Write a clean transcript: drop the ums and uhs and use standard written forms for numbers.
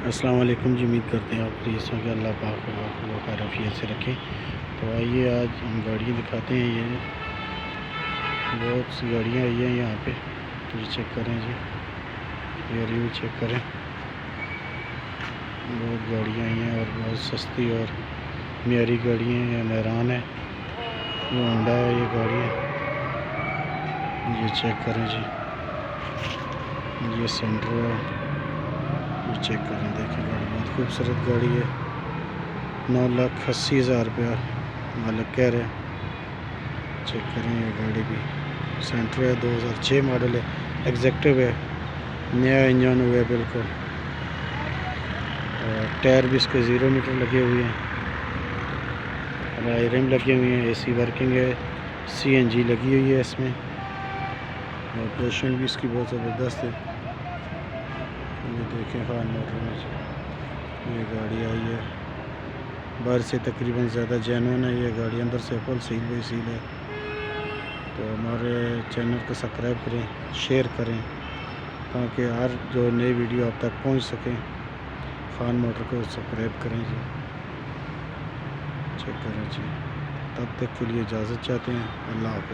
अस्सलाम वालेकुम जी। उम्मीद करते हैं आप प्लीज़ होंगे। अल्लाह पाक आपको खैर आफियत से रखे। तो आइए आज हम गाड़ियाँ दिखाते हैं। ये बहुत सी गाड़ियाँ आई हैं यहाँ पे, ये चेक करें जी, ये रिव्यू चेक करें। बहुत गाड़ियाँ आई हैं और बहुत सस्ती और मियारी गाड़ियाँ हैं। ये मेहरान है, ये होंडा है, ये गाड़ी है, ये चेक करें जी। ये सेंट्रो है, ये चेक करें। देखिए गाड़ी बहुत खूबसूरत गाड़ी है। 9,80,000 रुपया मालिक कह रहे हैं। चेक करें ये गाड़ी भी सेंट्रो है, 2006 मॉडल है, एग्जेक्टिव है, नया इंजन हुआ है बिल्कुल। और टायर भी इसके 0 मीटर लगे हुए हैं, रिम लगे हुए हैं, एसी वर्किंग है, सीएनजी लगी हुई है इसमें और पोजीशन भी इसकी बहुत ज़बरदस्त है। ये देखें खान मोटर में ये गाड़ी आई है, बाहर से तकरीबन ज़्यादा जेन्युइन है ये गाड़ी, अंदर से फुल सील बाई सील है। तो हमारे चैनल को सब्सक्राइब करें, शेयर करें ताकि हर जो नई वीडियो आप तक पहुंच सकें। खान मोटर को सब्सक्राइब करें जी, चेक करें जी। तब तक के लिए इजाज़त चाहते हैं। अल्लाह हाफ़िज़।